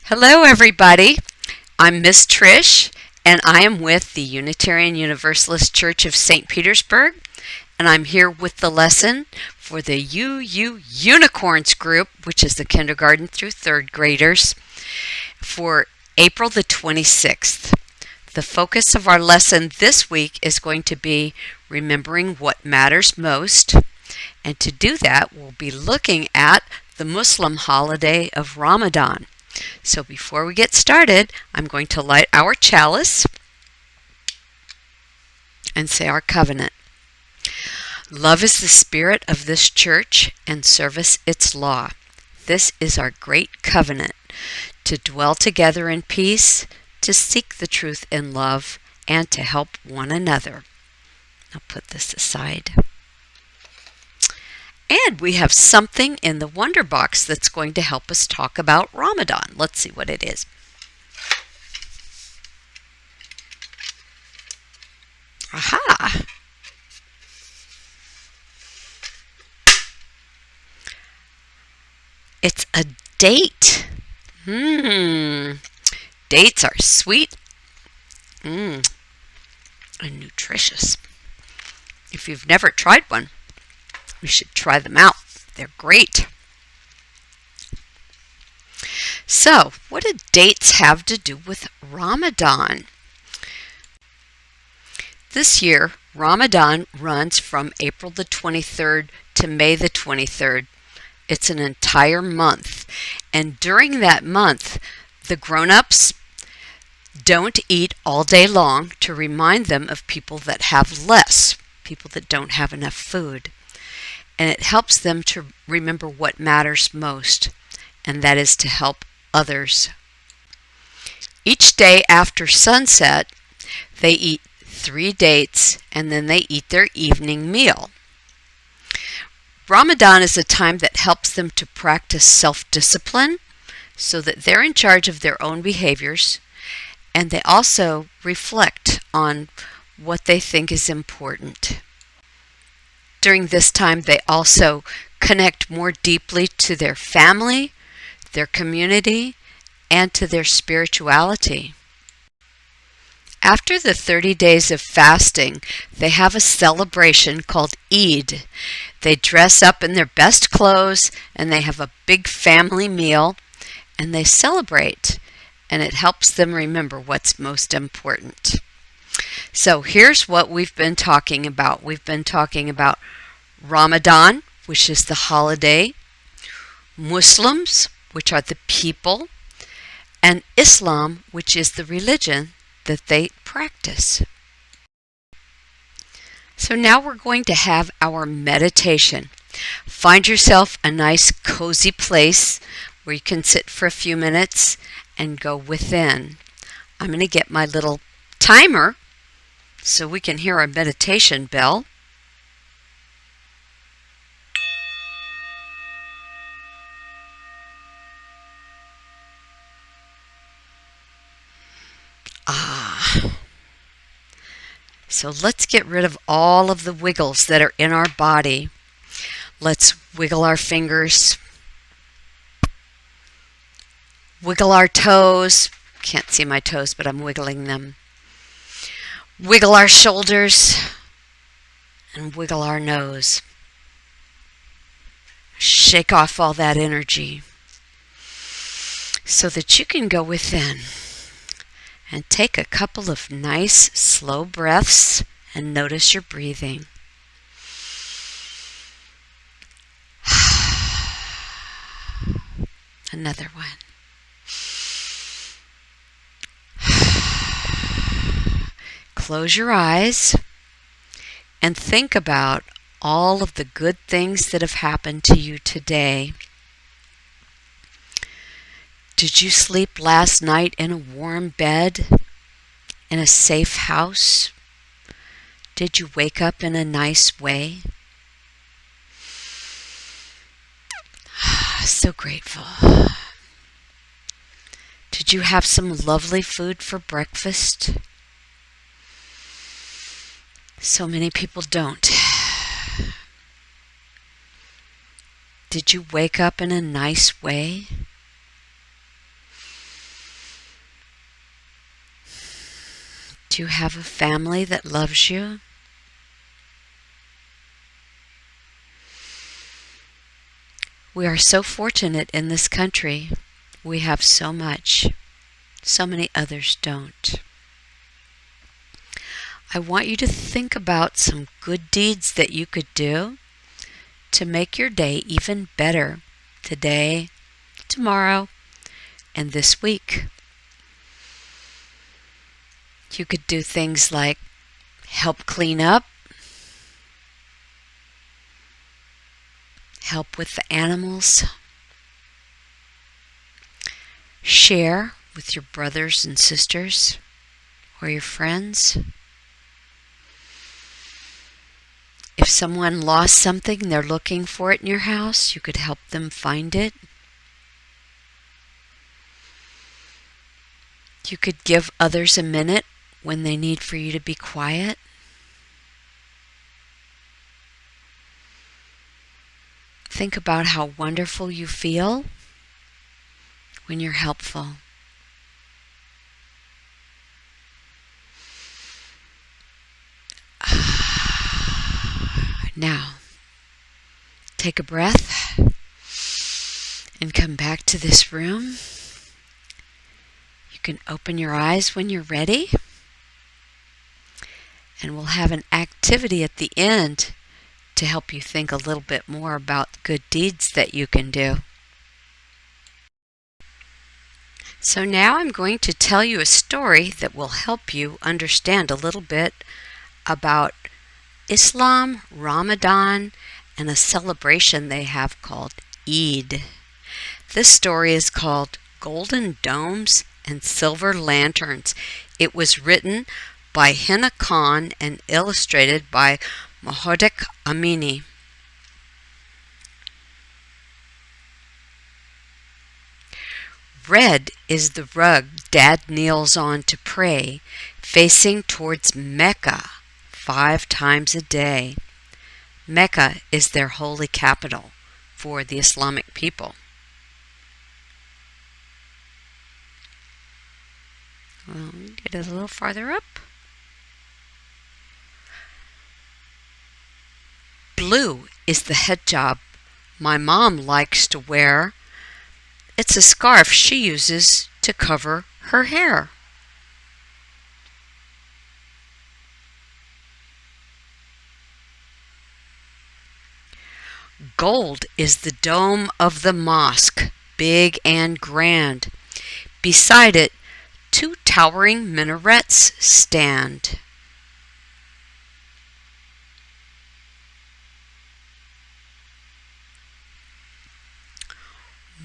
Hello, everybody. I'm Miss Trish, and I am with the Unitarian Universalist Church of St. Petersburg, and I'm here with the lesson for the UU Unicorns group, which is the kindergarten through third graders, for April the 26th. The focus of our lesson this week is going to be remembering what matters most, and to do that, we'll be looking at the Muslim holiday of Ramadan. So before we get started, I'm going to light our chalice and say our covenant. Love is the spirit of this church and service its law. This is our great covenant, to dwell together in peace, to seek the truth in love, and to help one another. I'll put this aside. And we have something in the Wonder Box that's going to help us talk about Ramadan. Let's see what it is. Aha! It's a date. Dates are sweet and nutritious. If you've never tried one, you should try them out. They're great. So, what do dates have to do with Ramadan? This year, Ramadan runs from April the 23rd to May the 23rd. It's an entire month. And during that month, the grown-ups don't eat all day long to remind them of people that have less, people that don't have enough food. And it helps them to remember what matters most, and that is to help others. Each day after sunset, they eat 3 dates, and then they eat their evening meal. Ramadan is a time that helps them to practice self-discipline so that they're in charge of their own behaviors, and they also reflect on what they think is important. During this time, they also connect more deeply to their family, their community, and to their spirituality. After the 30 days of fasting, they have a celebration called Eid. They dress up in their best clothes, and they have a big family meal, and they celebrate, and it helps them remember what's most important. So here's what we've been talking about. We've been talking about Ramadan, which is the holiday, Muslims, which are the people, and Islam, which is the religion that they practice. So now we're going to have our meditation. Find yourself a nice cozy place where you can sit for a few minutes and go within. I'm going to get my little timer so we can hear our meditation bell. So let's get rid of all of the wiggles that are in our body. Let's wiggle our fingers, wiggle our toes. Can't see my toes, but I'm wiggling them. Wiggle our shoulders and wiggle our nose. Shake off all that energy so that you can go within. And take a couple of nice, slow breaths and notice your breathing. Another one. Close your eyes and think about all of the good things that have happened to you today. Did you sleep last night in a warm bed, in a safe house? Did you wake up in a nice way? So grateful. Did you have some lovely food for breakfast? So many people don't. Did you wake up in a nice way? Do you have a family that loves you? We are so fortunate in this country. We have so much. So many others don't. I want you to think about some good deeds that you could do to make your day even better today, tomorrow, and this week. You could do things like help clean up, help with the animals, share with your brothers and sisters or your friends. If someone lost something, they're looking for it in your house, you could help them find it. You could give others a minute when they need for you to be quiet. Think about how wonderful you feel when you're helpful. Now, take a breath and come back to this room. You can open your eyes when you're ready. And we'll have an activity at the end to help you think a little bit more about good deeds that you can do. So now I'm going to tell you a story that will help you understand a little bit about Islam, Ramadan, and a celebration they have called Eid. This story is called Golden Domes and Silver Lanterns. It was written by Hina Khan and illustrated by Mohaddek Amini. Red is the rug Dad kneels on to pray, facing towards Mecca 5 times a day. Mecca is their holy capital for the Islamic people. Get it a little farther up. Blue is the hijab my mom likes to wear. It's a scarf she uses to cover her hair. Gold is the dome of the mosque, big and grand. Beside it, 2 towering minarets stand.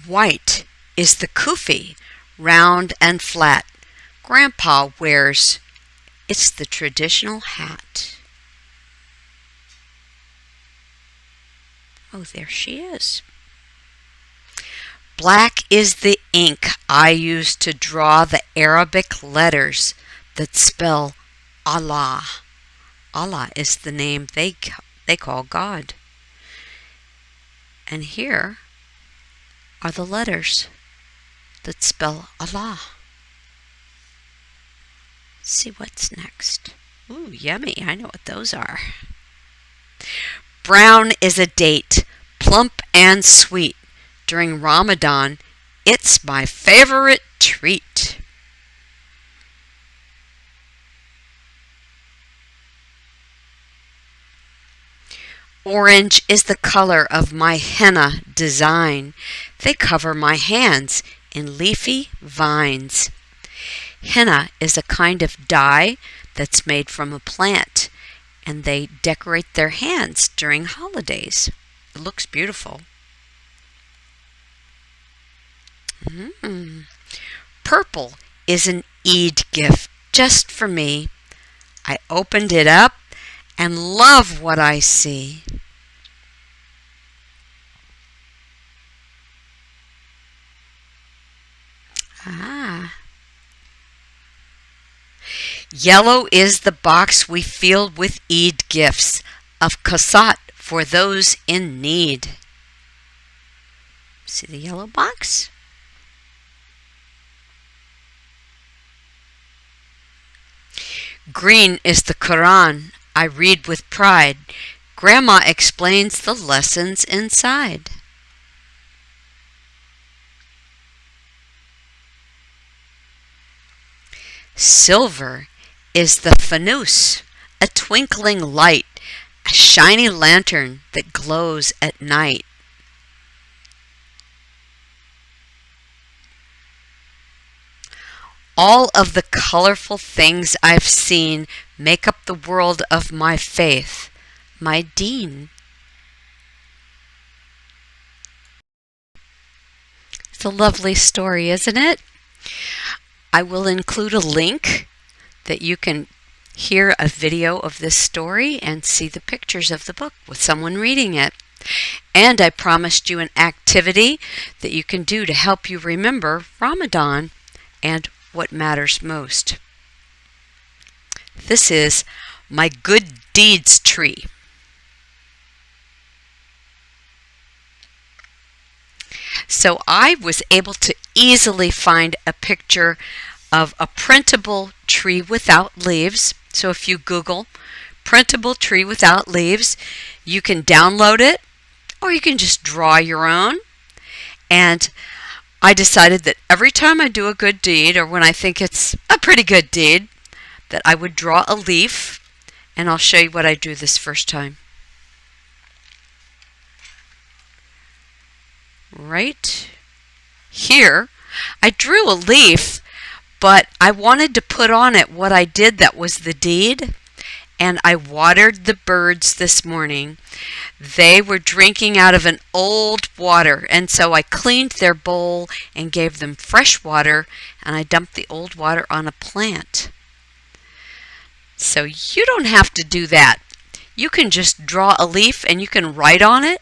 White is the kufi, round and flat. Grandpa wears. It's the traditional hat. Oh, there she is. Black is the ink I use to draw the Arabic letters that spell Allah. Allah is the name they call God. And here are the letters that spell Allah. Let's see what's next. Ooh, yummy. I know what those are. Brown is a date, plump and sweet. During Ramadan, it's my favorite treat. Orange is the color of my henna design. They cover my hands in leafy vines. Henna is a kind of dye that's made from a plant, and they decorate their hands during holidays. It looks beautiful. Purple is an Eid gift just for me. I opened it up and love what I see. Yellow is the box we filled with Eid gifts of kasat for those in need. See the yellow box? Green is the Quran I read with pride. Grandma explains the lessons inside. Silver is the fanus, a twinkling light, a shiny lantern that glows at night. All of the colorful things I've seen make up the world of my faith, my deen. It's a lovely story, isn't it? I will include a link that you can hear a video of this story and see the pictures of the book with someone reading it. And I promised you an activity that you can do to help you remember Ramadan and what matters most. This is my good deeds tree. So I was able to easily find a picture of a printable tree without leaves. So if you Google printable tree without leaves, you can download it or you can just draw your own. And I decided that every time I do a good deed, or when I think it's a pretty good deed, that I would draw a leaf, and I'll show you what I do this first time. Right here, I drew a leaf, but I wanted to put on it what I did that was the deed, and I watered the birds this morning. They were drinking out of an old water, and so I cleaned their bowl and gave them fresh water, and I dumped the old water on a plant. So you don't have to do that. You can just draw a leaf and you can write on it,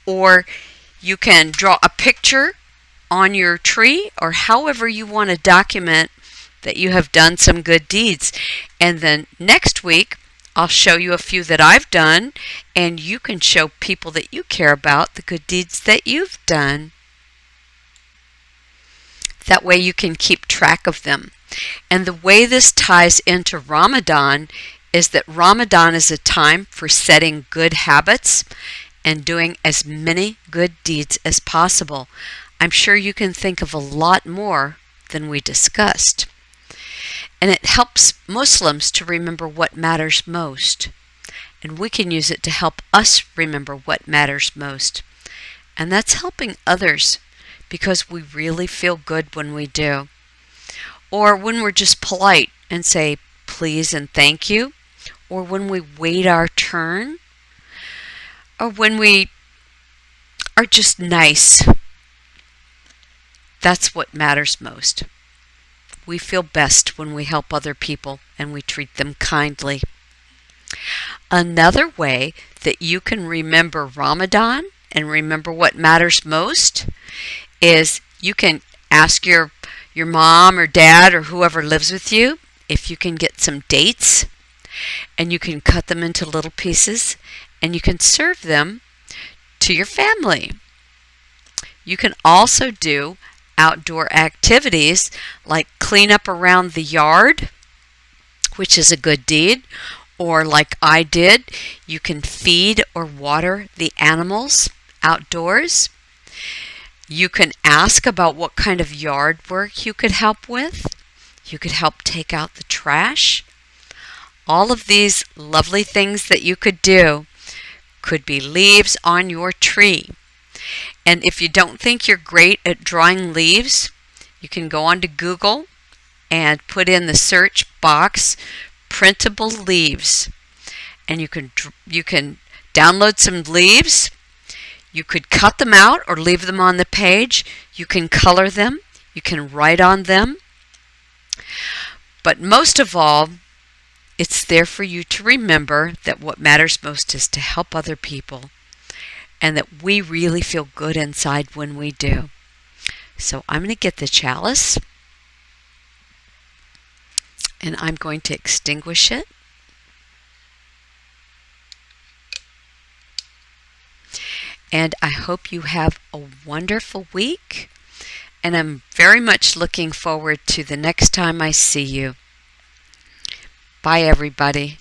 or you can draw a picture on your tree, or however you want to document that you have done some good deeds. And then next week, I'll show you a few that I've done, and you can show people that you care about the good deeds that you've done. That way you can keep track of them. And the way this ties into Ramadan is that Ramadan is a time for setting good habits and doing as many good deeds as possible. I'm sure you can think of a lot more than we discussed. And it helps Muslims to remember what matters most. And we can use it to help us remember what matters most. And that's helping others, because we really feel good when we do. Or when we're just polite and say please and thank you. Or when we wait our turn. Or when we are just nice. That's what matters most. We feel best when we help other people and we treat them kindly. Another way that you can remember Ramadan and remember what matters most is you can ask your mom or dad or whoever lives with you if you can get some dates, and you can cut them into little pieces and you can serve them to your family. You can also do outdoor activities like clean up around the yard, which is a good deed, or like I did, you can feed or water the animals outdoors. You can ask about what kind of yard work you could help with. You could help take out the trash. All of these lovely things that you could do could be leaves on your tree. And if you don't think you're great at drawing leaves, you can go onto Google and put in the search box printable leaves, and you can download some leaves. You could cut them out or leave them on the page. You can color them. You can write on them. But most of all, it's there for you to remember that what matters most is to help other people, and that we really feel good inside when we do. So I'm going to get the chalice, and I'm going to extinguish it. And I hope you have a wonderful week, and I'm very much looking forward to the next time I see you. Bye, everybody.